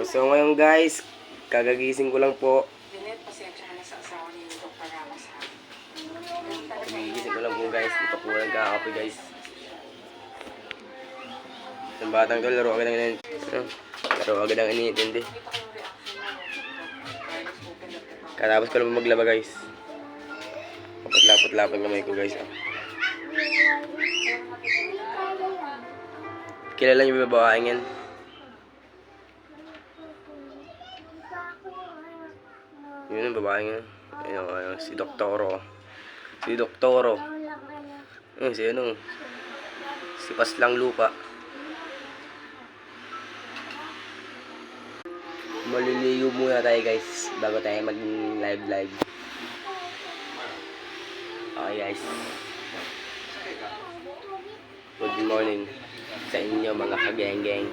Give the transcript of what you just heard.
So ngayon guys, kagagising ko lang po. Linet, pasensya ka na sa asawa ni Dr. Ramos ha. Kagigising ko lang po guys. Ito po lang kakape guys. Ang batang to, laro agad ang inintindi. Laro agad ang inintindi. Kita ko yung reaction mo. Katapos ko lang maglaba guys. Kapatla-patlapan kamay ko guys. Kilala niyo ba babaeng yan? Yun ang babaeng yan. Ayun, si Doktoro. Si Doktoro. Si ano? Si Paslang Lupa. Maliligo muna tayo guys bago tayo mag live. Okay guys. Good morning sa inyo mga kageng-geng.